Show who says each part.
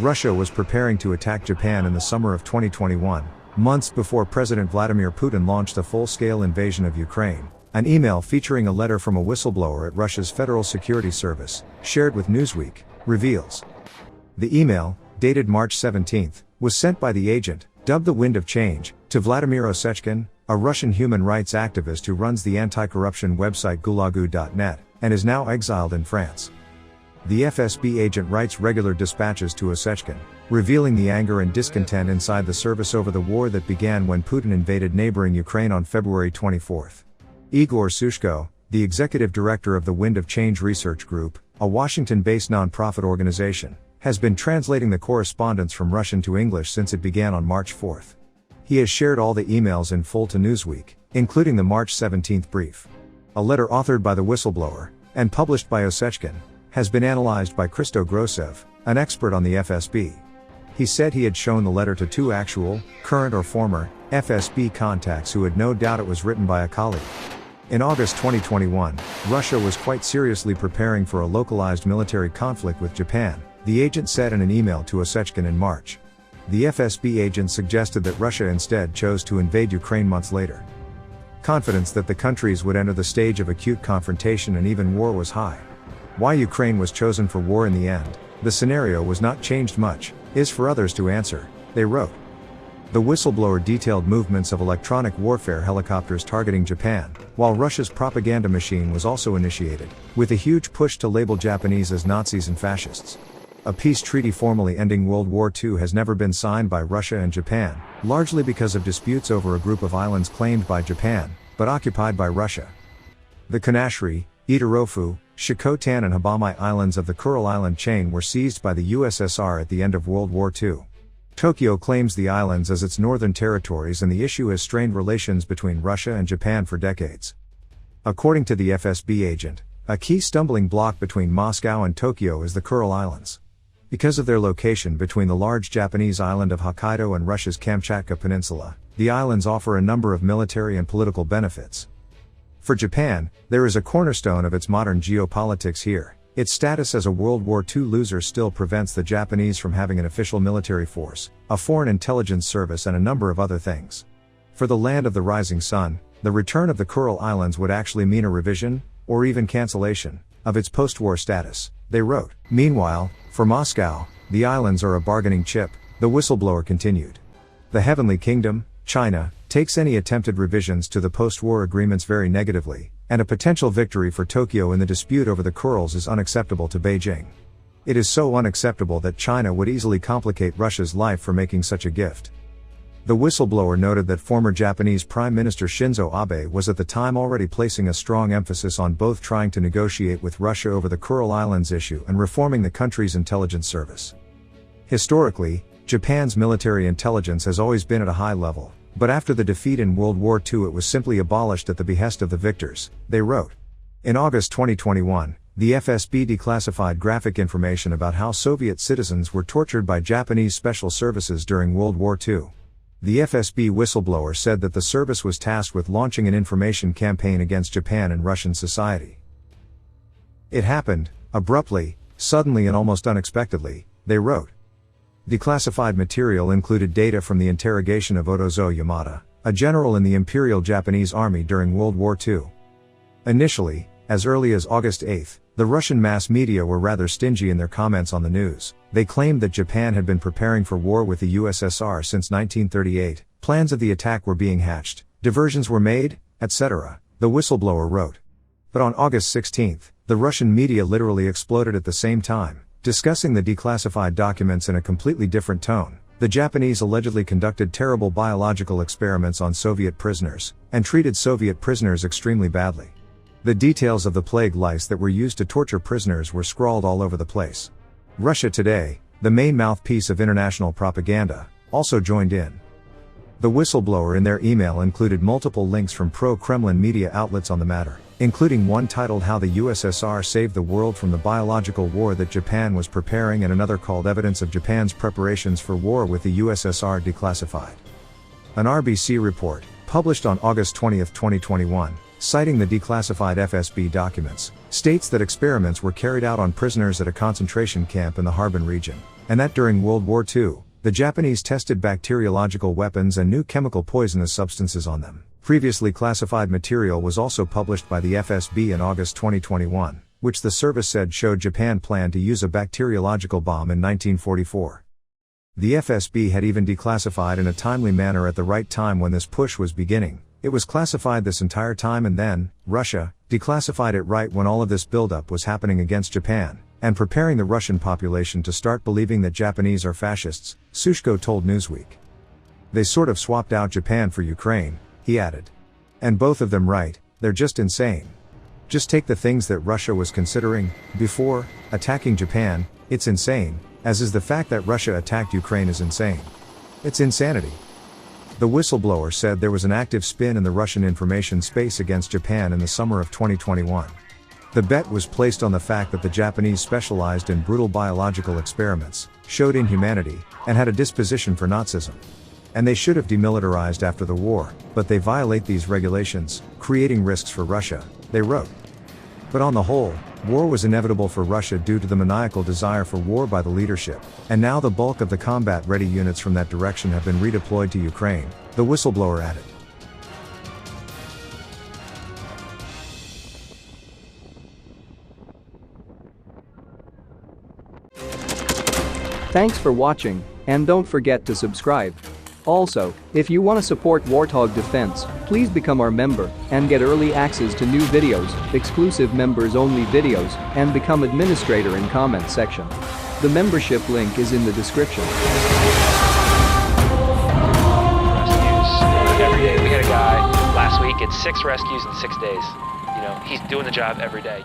Speaker 1: Russia was preparing to attack Japan in the summer of 2021, months before President Vladimir Putin launched a full-scale invasion of Ukraine. An email featuring a letter from a whistleblower at Russia's Federal Security Service, shared with Newsweek, reveals. The email, dated March 17, was sent by the agent, dubbed the Wind of Change, to Vladimir Osechkin, a Russian human rights activist who runs the anti-corruption website gulagu.net, and is now exiled in France. The FSB agent writes regular dispatches to Osechkin, revealing the anger and discontent inside the service over the war that began when Putin invaded neighboring Ukraine on February 24. Igor Sushko, the executive director of the Wind of Change Research Group, a Washington-based nonprofit organization, has been translating the correspondence from Russian to English since it began on March 4. He has shared all the emails in full to Newsweek, including the March 17 brief. A letter authored by the whistleblower, and published by Osechkin, has been analyzed by Christo Grosev, an expert on the FSB. He said he had shown the letter to two actual, current or former, FSB contacts who had no doubt it was written by a colleague. In August 2021, Russia was quite seriously preparing for a localized military conflict with Japan, the agent said in an email to Osechkin in March. The FSB agent suggested that Russia instead chose to invade Ukraine months later. Confidence that the countries would enter the stage of acute confrontation and even war was high. Why Ukraine was chosen for war in the end, the scenario was not changed much, is for others to answer, they wrote. The whistleblower detailed movements of electronic warfare helicopters targeting Japan, while Russia's propaganda machine was also initiated, with a huge push to label Japanese as Nazis and fascists. A peace treaty formally ending World War II has never been signed by Russia and Japan, largely because of disputes over a group of islands claimed by Japan, but occupied by Russia. The Kanashri, Itarofu, Shikotan and Habamai islands of the Kuril Island chain were seized by the USSR at the end of World War II. Tokyo claims the islands as its northern territories, and the issue has strained relations between Russia and Japan for decades. According to the FSB agent, a key stumbling block between Moscow and Tokyo is the Kuril Islands. Because of their location between the large Japanese island of Hokkaido and Russia's Kamchatka Peninsula, the islands offer a number of military and political benefits. For Japan, there is a cornerstone of its modern geopolitics here. Its status as a World War II loser still prevents the Japanese from having an official military force, a foreign intelligence service and a number of other things. For the land of the rising sun, the return of the Kuril Islands would actually mean a revision, or even cancellation, of its post-war status, they wrote. Meanwhile, for Moscow, the islands are a bargaining chip, the whistleblower continued. The Heavenly Kingdom, China, takes any attempted revisions to the post-war agreements very negatively, and a potential victory for Tokyo in the dispute over the Kurils is unacceptable to Beijing. It is so unacceptable that China would easily complicate Russia's life for making such a gift. The whistleblower noted that former Japanese Prime Minister Shinzo Abe was at the time already placing a strong emphasis on both trying to negotiate with Russia over the Kuril Islands issue and reforming the country's intelligence service. Historically, Japan's military intelligence has always been at a high level, but after the defeat in World War II it was simply abolished at the behest of the victors, they wrote. In August 2021, the FSB declassified graphic information about how Soviet citizens were tortured by Japanese special services during World War II. The FSB whistleblower said that the service was tasked with launching an information campaign against Japan and Russian society. It happened, abruptly, suddenly and almost unexpectedly, they wrote. Declassified material included data from the interrogation of Otozo Yamada, a general in the Imperial Japanese Army during World War II. Initially, as early as August 8, the Russian mass media were rather stingy in their comments on the news. They claimed that Japan had been preparing for war with the USSR since 1938, plans of the attack were being hatched, diversions were made, etc., the whistleblower wrote. But on August 16, the Russian media literally exploded at the same time, discussing the declassified documents in a completely different tone. The Japanese allegedly conducted terrible biological experiments on Soviet prisoners, and treated Soviet prisoners extremely badly. The details of the plague lice that were used to torture prisoners were scrawled all over the place. Russia Today, the main mouthpiece of international propaganda, also joined in. The whistleblower in their email included multiple links from pro-Kremlin media outlets on the matter, including one titled How the USSR Saved the World from the Biological War That Japan Was Preparing and another called Evidence of Japan's Preparations for War with the USSR Declassified. An RBC report, published on August 20, 2021, citing the declassified FSB documents, states that experiments were carried out on prisoners at a concentration camp in the Harbin region, and that during World War II, the Japanese tested bacteriological weapons and new chemical poisonous substances on them. Previously classified material was also published by the FSB in August 2021, which the service said showed Japan planned to use a bacteriological bomb in 1944. The FSB had even declassified in a timely manner at the right time when this push was beginning. It was classified this entire time, and then, Russia, declassified it right when all of this buildup was happening against Japan, and preparing the Russian population to start believing that Japanese are fascists, Sushko told Newsweek. They sort of swapped out Japan for Ukraine, he added. And both of them right, they're just insane. Just take the things that Russia was considering, before, attacking Japan, it's insane, as is the fact that Russia attacked Ukraine is insane. It's insanity. The whistleblower said there was an active spin in the Russian information space against Japan in the summer of 2021. The bet was placed on the fact that the Japanese specialized in brutal biological experiments, showed inhumanity, and had a disposition for Nazism. And they should have demilitarized after the war, but they violate these regulations, creating risks for Russia, they wrote. But on the whole, war was inevitable for Russia due to the maniacal desire for war by the leadership, and now the bulk of the combat-ready units from that direction have been redeployed to Ukraine, the whistleblower added.
Speaker 2: Thanks for watching, and don't forget to subscribe. Also, if you want to support Warthog Defense, please become our member and get early access to new videos, exclusive members-only videos, and become administrator in comment section. The membership link is in the description.
Speaker 3: Rescues every day. We had a guy last week, it's 6 rescues in 6 days. You know, he's doing the job every day.